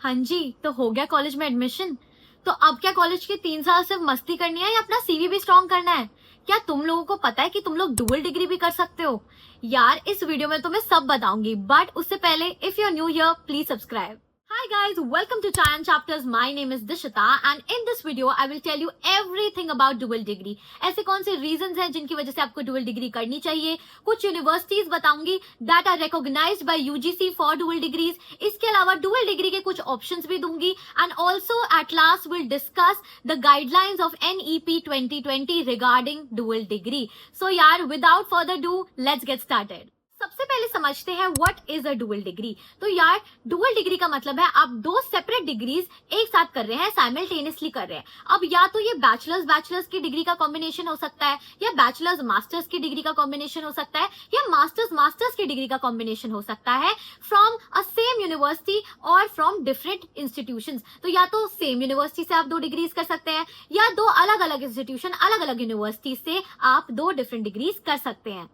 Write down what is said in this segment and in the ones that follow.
हाँ जी, तो हो गया कॉलेज में एडमिशन। तो अब क्या कॉलेज के 3 साल सिर्फ मस्ती करनी है या अपना सीवी भी स्ट्रॉन्ग करना है? क्या तुम लोगों को पता है कि तुम लोग डुअल डिग्री भी कर सकते हो? यार इस वीडियो में तुम्हें सब बताऊंगी, बट उससे पहले if you are new here please subscribe. Hi guys, welcome to Chai and Chapters. My name is Dishita and in this video I will tell you everything about dual degree. ऐसे कौन से reasons हैं जिनकी वजह से आपको dual degree करनी चाहिए, कुछ universities बताऊंगी that are recognized by UGC for dual degrees. इसके अलावा dual degree के कुछ options भी दूंगी and also at last we'll discuss the guidelines of NEP 2020 regarding dual degree. So यार without further ado, let's get started. सबसे पहले समझते हैं what is a dual degree. तो यार डुअल डिग्री का मतलब है आप दो सेपरेट डिग्रीज एक साथ कर रहे हैं, साइमल्टेनियसली कर रहे हैं। अब या तो ये बैचलर्स की डिग्री का कॉम्बिनेशन हो सकता है, या बैचलर्स मास्टर्स की डिग्री का कॉम्बिनेशन हो सकता है, या मास्टर्स की डिग्री का कॉम्बिनेशन हो सकता है फ्रॉम अ सेम यूनिवर्सिटी और फ्रॉम डिफरेंट इंस्टीट्यूशंस। तो या तो सेम यूनिवर्सिटी से आप दो डिग्रीज कर सकते हैं, या दो अलग अलग इंस्टीट्यूशन अलग अलग यूनिवर्सिटी से आप दो डिफरेंट डिग्रीज कर सकते हैं।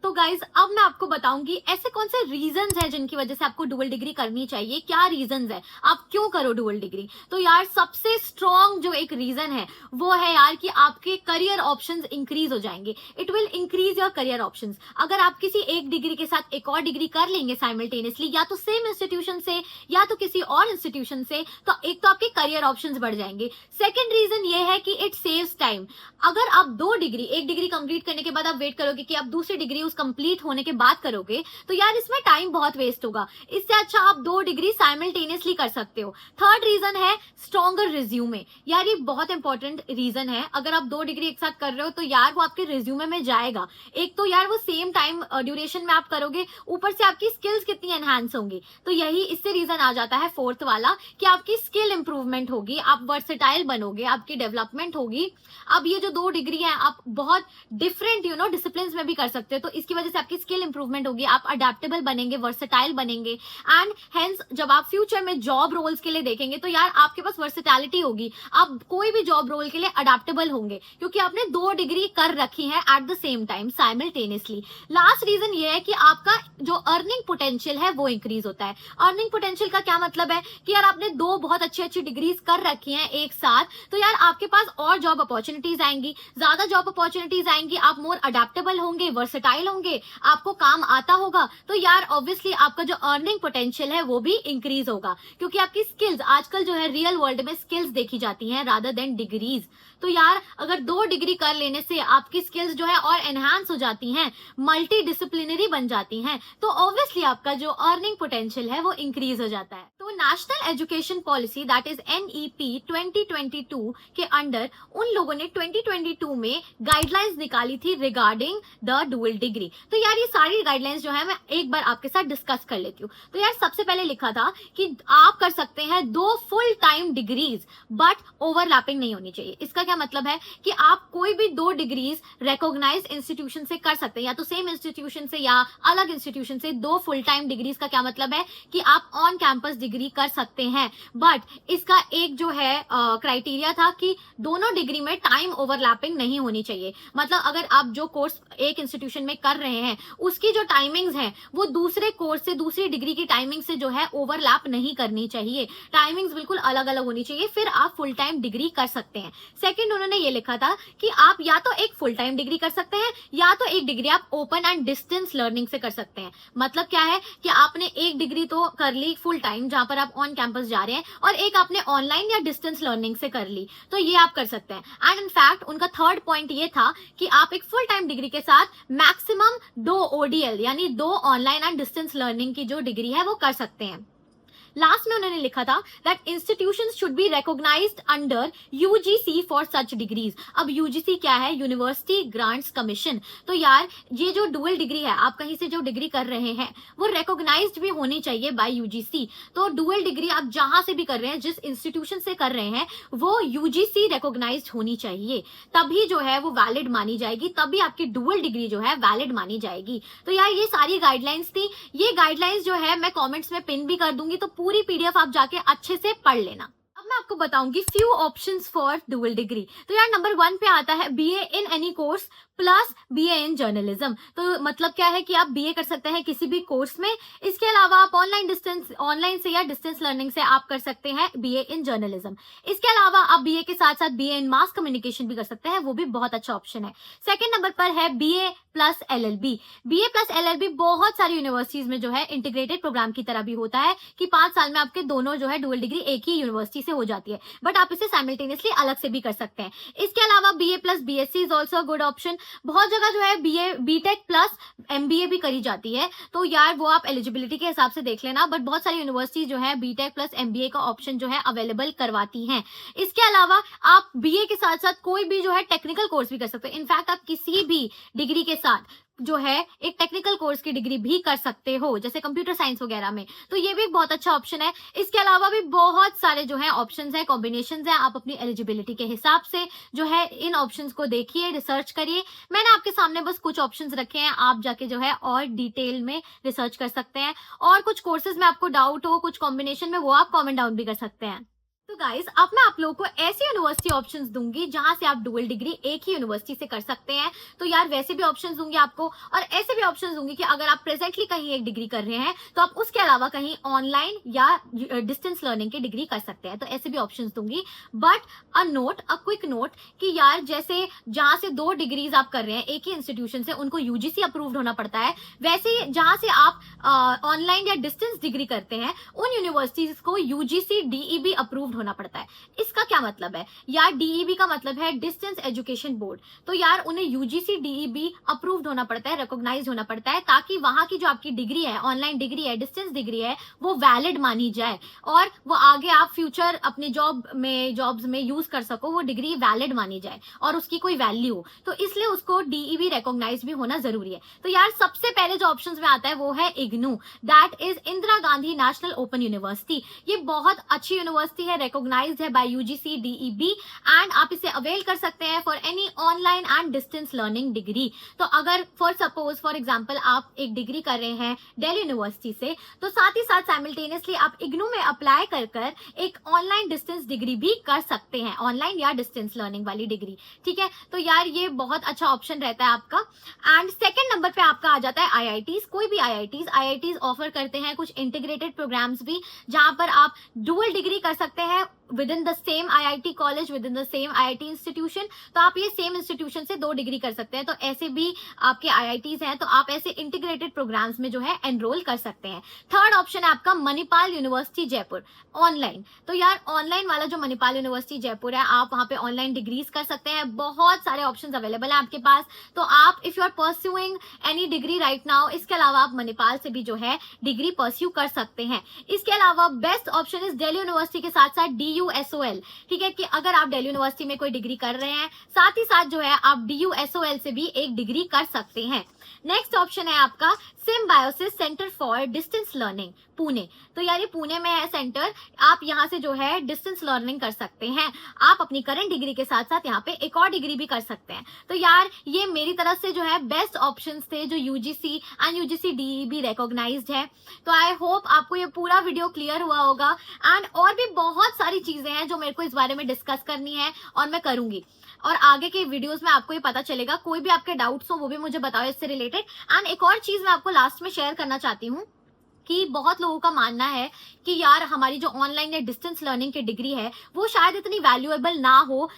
तो गाइज अब मैं आपको बताऊंगी ऐसे कौन से रीजंस हैं जिनकी वजह से आपको डुअल डिग्री करनी चाहिए। क्या रीजंस है, आप क्यों करो डुअल डिग्री? तो यार सबसे स्ट्रॉन्ग जो एक रीजन है वो है यार कि आपके करियर ऑप्शंस इंक्रीज हो जाएंगे। It will increase your career options. अगर आप किसी एक डिग्री के साथ एक और डिग्री कर लेंगे साइमल्टेनियसली, या तो सेम इंस्टीट्यूशन से या तो किसी और इंस्टीट्यूशन से, तो एक तो आपके करियर ऑप्शंस बढ़ जाएंगे। सेकेंड रीजन ये है कि इट सेव्स टाइम। अगर आप दो डिग्री, एक डिग्री कंप्लीट करने के बाद आप वेट करोगे कि आप दूसरी डिग्री कंप्लीट होने के बाद करोगे, तो यार इसमें टाइम बहुत वेस्ट होगा। इससे अच्छा आप दो डिग्री साइमल्टेनियसली कर सकते हो। थर्ड रीजन है स्ट्रॉन्गर रिज्यूमे। यार ये बहुत इंपॉर्टेंट रीजन है। अगर आप दो डिग्री एक साथ कर रहे हो तो यार वो आपके रिज्यूमे में जाएगा। एक तो यार वो सेम टाइम ड्यूरेशन में आप करोगे, ऊपर से आपकी स्किल्स कितनी एनहांस होंगी। तो यही इससे रीजन आ जाता है फोर्थ वाला कि आपकी स्किल इंप्रूवमेंट होगी, आप वर्सेटाइल बनोगे, आपकी डेवलपमेंट होगी। अब ये जो दो डिग्री है आप बहुत डिफरेंट डिसिप्लिन में भी कर सकते हो, तो इसकी वजह से आपकी स्किल इंप्रूवमेंट होगी, आप अडेप्टेबल बनेंगे, वर्सेटाइल बनेंगे एंड हेंस जब आप फ्यूचर में जॉब रोल्स के लिए देखेंगे तो यार आपके पास वर्सेटैलिटी होगी, आप कोई भी जॉब रोल के लिए अडेप्टेबल होंगे क्योंकि आपने दो डिग्री कर रखी है at the same time simultaneously. Last reason ये है कि आपका जो अर्निंग पोटेंशियल है वो इंक्रीज होता है। अर्निंग पोटेंशियल का क्या मतलब है कि यार आपने दो बहुत अच्छी अच्छी डिग्रीज कर रखी हैं एक साथ, तो यार आपके पास और जॉब अपॉर्चुनिटीज आएंगी, ज्यादा जॉब अपॉर्चुनिटीज आएंगी, आप मोर अडेप्टेबल होंगे, वर्सेटाइल होंगे, आपको काम आता होगा, तो यार ऑब्वियसली आपका जो अर्निंग पोटेंशियल है वो भी इंक्रीज होगा क्योंकि आपकी स्किल्स आजकल जो है रियल वर्ल्ड में स्किल्स देखी जाती हैं रादर देन डिग्रीज। तो यार अगर दो डिग्री कर लेने से आपकी स्किल्स जो है और एनहांस हो जाती हैं, मल्टी डिसिप्लिनरी बन जाती हैं, तो ऑब्वियसली आपका जो अर्निंग पोटेंशियल है वो इंक्रीज हो जाता है। तो national education policy that is NEP 2022 के अंडर उन लोगों ने 2022 में गाइडलाइंस निकाली थी रिगार्डिंग द डुअल डिग्री। तो यार ये सारी गाइडलाइंस जो है मैं एक बार आपके साथ डिस्कस कर लेती हूँ। तो यार सबसे पहले लिखा था कि आप कर सकते हैं दो full time degrees but overlapping नहीं होनी चाहिए। इसका क्या मतलब है कि आप कोई भी दो डिग्रीज रिकॉग्नाइज्ड इंस्टीट्यूशन से कर सकते हैं, या तो सेम इंस्टीट्यूशन से या अलग इंस्टीट्यूशन से। दो फुल टाइम डिग्रीज का क्या मतलब है कि आप ऑन कैंपस डिग्री कर सकते हैं, बट इसका एक जो है क्राइटेरिया था कि दोनों डिग्री में टाइम ओवरलैपिंग नहीं होनी चाहिए। मतलब अगर आप जो कोर्स एक इंस्टीट्यूशन में कर रहे हैं उसकी जो टाइमिंग्स हैं वो दूसरे कोर्स से, दूसरी डिग्री की टाइमिंग से जो है ओवरलैप नहीं करनी चाहिए। टाइमिंग्स बिल्कुल अलग अलग होनी चाहिए, फिर आप फुल टाइम डिग्री कर सकते हैं। सेकंड उन्होंने ये लिखा था कि आप या तो एक फुल टाइम डिग्री कर सकते हैं या तो एक डिग्री आप ओपन एंड डिस्टेंस लर्निंग से कर सकते हैं। मतलब क्या है कि आपने एक डिग्री तो कर ली फुल टाइम जहां पर आप ऑन कैंपस जा रहे हैं, और एक आपने ऑनलाइन या डिस्टेंस लर्निंग से कर ली, तो ये आप कर सकते हैं। एंड इनफैक्ट उनका थर्ड पॉइंट ये था कि आप एक फुल टाइम डिग्री के साथ मैक्सिमम दो ODL यानी दो ऑनलाइन एंड डिस्टेंस लर्निंग की जो डिग्री है वो कर सकते हैं। लास्ट में उन्होंने लिखा था that institutions should be recognised under UGC for such degrees. अब UGC क्या है? University grants commission. तो यार ये जो डुअल डिग्री है, आप कहीं से जो डिग्री कर रहे हैं वो रिकॉग्नाइज्ड भी होनी चाहिए बाय UGC। तो डुअल डिग्री आप जहां से भी कर रहे हैं, जिस इंस्टीट्यूशन से कर रहे हैं, वो UGC रिकॉग्नाइज्ड होनी चाहिए, तभी जो है वो वैलिड मानी जाएगी, तभी आपकी डुअल डिग्री जो है वैलिड मानी जाएगी। तो यार ये सारी गाइडलाइंस थी। ये गाइडलाइंस जो है मैं कॉमेंट्स में पिन भी कर दूंगी, तो पूरी PDF आप जाके अच्छे से पढ़ लेना। अब मैं आपको बताऊंगी few options for dual degree. तो यार नंबर 1 पे आता है BA in any course plus BA in journalism. तो मतलब क्या है कि आप बीए कर सकते हैं किसी भी कोर्स में। इसके अलावा आप ऑनलाइन से या डिस्टेंस लर्निंग से आप कर सकते हैं बीए इन जर्नलिज्म। इसके अलावा आप बीए के साथ साथ बीए इन मास कम्युनिकेशन भी कर सकते हैं, वो भी बहुत अच्छा ऑप्शन है। सेकंड नंबर पर है BA plus LLB. BA plus LLB बहुत सारी यूनिवर्सिटीज में जो है इंटीग्रेटेड प्रोग्राम की तरह भी होता है कि 5 साल में आपके दोनों जो है डुअल डिग्री एक ही यूनिवर्सिटी से हो जाती है, बट आप इसे साइमल्टेनियसली अलग से भी कर सकते हैं। इसके अलावा BA plus BSc is also good option. बहुत जगह जो है बीए बीटेक प्लस एमबीए भी करी जाती है, तो यार वो आप एलिजिबिलिटी के हिसाब से देख लेना, बट बहुत सारी यूनिवर्सिटी जो है बीटेक प्लस एमबीए का ऑप्शन जो है अवेलेबल करवाती हैं। इसके अलावा आप बीए के साथ साथ कोई भी जो है टेक्निकल कोर्स भी कर सकते हैं। इनफैक्ट आप किसी भी डिग्री के साथ जो है एक टेक्निकल कोर्स की डिग्री भी कर सकते हो, जैसे कंप्यूटर साइंस वगैरह में, तो ये भी एक बहुत अच्छा ऑप्शन है। इसके अलावा भी बहुत सारे जो है ऑप्शंस हैं, कॉम्बिनेशंस हैं। आप अपनी एलिजिबिलिटी के हिसाब से जो है इन ऑप्शंस को देखिए, रिसर्च करिए। मैंने आपके सामने बस कुछ ऑप्शंस रखे हैं, आप जाके जो है और डिटेल में रिसर्च कर सकते हैं। और कुछ कोर्सेज में आपको डाउट हो कुछ कॉम्बिनेशन में, वो आप कॉमेंट डाउन भी कर सकते हैं। तो गाइस, अब मैं आप लोगों को ऐसी यूनिवर्सिटी ऑप्शंस दूंगी जहां से आप डुअल डिग्री एक ही यूनिवर्सिटी से कर सकते हैं। तो यार वैसे भी ऑप्शंस दूंगी आपको, और ऐसे भी ऑप्शंस दूंगी कि अगर आप प्रेजेंटली कहीं एक डिग्री कर रहे हैं तो आप उसके अलावा कहीं ऑनलाइन या डिस्टेंस लर्निंग की डिग्री कर सकते हैं। तो ऐसे भी ऑप्शंस दूंगी। बट अ क्विक नोट कि यार जैसे जहां से 2 डिग्रीज आप कर रहे हैं एक ही इंस्टीट्यूशन से, उनको यूजीसी अप्रूव्ड होना पड़ता है। वैसे ही जहां से आप ऑनलाइन या डिस्टेंस डिग्री करते हैं उन यूनिवर्सिटीज को यूजीसी डीईबी अप्रूव्ड होना पड़ता है। इसका क्या मतलब है यार? डीईबी का मतलब है डिस्टेंस एजुकेशन बोर्ड। तो यार उन्हें यूजीसी डीईबी अप्रूव्ड होना पड़ता है, रिकॉग्नाइज होना पड़ता है, ताकि वहां की जो आपकी डिग्री है, ऑनलाइन डिग्री है, डिस्टेंस डिग्री है, वो वैलिड मानी जाए और वो आगे आप फ्यूचर अपने जॉब्स में यूज कर सको, वो डिग्री वैलिड मानी जाए और उसकी कोई वैल्यू हो। तो इसलिए उसको डीईबी रिकॉग्नाइज भी होना जरूरी है। तो यार सबसे पहले जो ऑप्शंस में आता है वो है IGNOU, that is Indira Gandhi national open university. ये बहुत अच्छी यूनिवर्सिटी है, रिकॉग्नाइज्ड है बाय यूजीसी डीईबी, एंड आप इसे अवेल कर सकते हैं for any online and distance learning degree. तो अगर फॉर एग्जांपल आप एक डिग्री कर रहे हैं दिल्ली यूनिवर्सिटी से, तो साथ ही साथ साइमल्टेनियसली आप इग्नू में अप्लाई कर एक ऑनलाइन डिस्टेंस डिग्री भी कर सकते हैं, ऑनलाइन या डिस्टेंस लर्निंग वाली डिग्री। ठीक है, तो यार ये बहुत अच्छा ऑप्शन रहता है आपका। एंड सेकेंड नंबर पे आपका आ जाता है आईआईटीज। कोई भी आईआईटीज ऑफर करते हैं कुछ इंटीग्रेटेड प्रोग्राम्स भी, जहां पर आप डुअल डिग्री कर सकते हैं with in the same IIT college, with in the same IIT institution. तो आप ये सेम इंस्टीट्यूशन से 2 डिग्री कर सकते हैं। तो ऐसे भी आपके आईआईटीज हैं, तो आप ऐसे इंटीग्रेटेड प्रोग्राम्स में जो है एनरोल कर सकते हैं। थर्ड ऑप्शन है आपका मणिपाल यूनिवर्सिटी जयपुर, ऑनलाइन। तो यार ऑनलाइन वाला जो मणिपाल यूनिवर्सिटी जयपुर है, आप वहां पे ऑनलाइन डिग्रीज कर सकते हैं। बहुत सारे ऑप्शन अवेलेबल है आपके पास। तो आप if you are pursuing any degree right now, इसके अलावा आप मणिपाल से भी जो है डिग्री परस्यू कर सकते हैं। इसके अलावा best option is Delhi university के साथ साथ DUSOL। ठीक है, कि अगर आप दिल्ली यूनिवर्सिटी में कोई डिग्री कर रहे हैं, साथ ही साथ जो है आप DUSOL से भी एक डिग्री कर सकते हैं। नेक्स्ट ऑप्शन है आपका symbiosis centre for distance learning, Pune. तो यार ये पुणे में है सेंटर, आप यहाँ से जो है डिस्टेंस लर्निंग कर सकते हैं। आप अपनी करंट डिग्री के साथ साथ यहाँ पे एक और डिग्री भी कर सकते हैं। तो यार ये मेरी तरफ से जो है बेस्ट ऑप्शंस थे जो UGC and UGC DEB recognised है। तो आई होप आपको ये पूरा वीडियो क्लियर हुआ होगा। एंड और भी बहुत सारी चीजें हैं जो मेरे को इस बारे में डिस्कस करनी है और मैं करूंगी, और आगे के वीडियोस में आपको ये पता चलेगा। कोई भी आपके डाउट्स हो वो भी मुझे बताओ इससे रिलेटेड। एंड एक और चीज मैं आपको लास्ट में शेयर करना चाहती हूँ कि बहुत लोगों का मानना है कि यार हमारी जो ऑनलाइन या डिस्टेंस लर्निंग की डिग्री है वो शायद इतनी वैल्यूएबल ना हो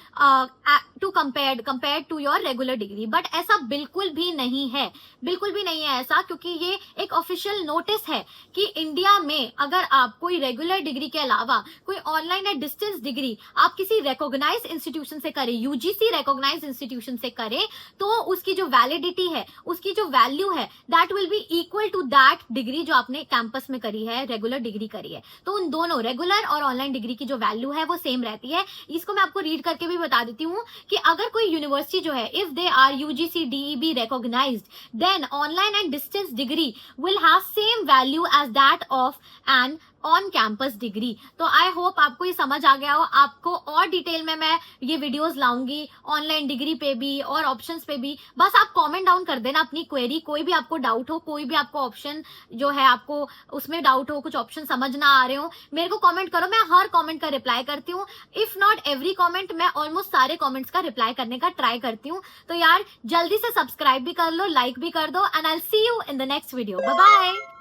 to compare to your regular degree, but ऐसा बिल्कुल भी नहीं है, बिल्कुल भी नहीं है ऐसा। क्योंकि ये एक ऑफिशियल नोटिस है कि इंडिया में अगर आप कोई रेगुलर डिग्री के अलावा कोई ऑनलाइन या डिस्टेंस डिग्री आप किसी रिकॉग्नाइज इंस्टीट्यूशन से करें, यूजीसी रिकॉग्नाइज इंस्टीट्यूशन से करें, तो उसकी जो वैलिडिटी है, उसकी जो वैल्यू है, that will be equal to that degree जो आपने कैंपस में करी है, रेगुलर डिग्री करी है। तो उन दोनों रेगुलर और ऑनलाइन डिग्री की जो वैल्यू है वो सेम रहती है। इसको मैं आपको रीड करके भी बता देती हूँ कि अगर कोई यूनिवर्सिटी जो है, if they are UGC DEB recognised, then online and distance degree will have same value as that of an on campus degree. तो आई होप आपको ये समझ आ गया हो। आपको और डिटेल में मैं ये वीडियोस लाऊंगी ऑनलाइन डिग्री पे भी और ऑप्शंस पे भी। बस आप कमेंट डाउन कर देना अपनी क्वेरी, कोई भी आपको डाउट हो, कोई भी आपको ऑप्शन जो है आपको उसमें डाउट हो, कुछ ऑप्शन समझ ना आ रहे हो, मेरे को कमेंट करो, मैं हर कमेंट का रिप्लाई करती हूँ। इफ नॉट एवरी कमेंट, मैं ऑलमोस्ट सारे कमेंट्स का रिप्लाई करने का ट्राई करती हूँ। तो यार जल्दी से सब्सक्राइब भी कर लो, लाइक भी कर दो, and I will see you in the next video. Bye bye.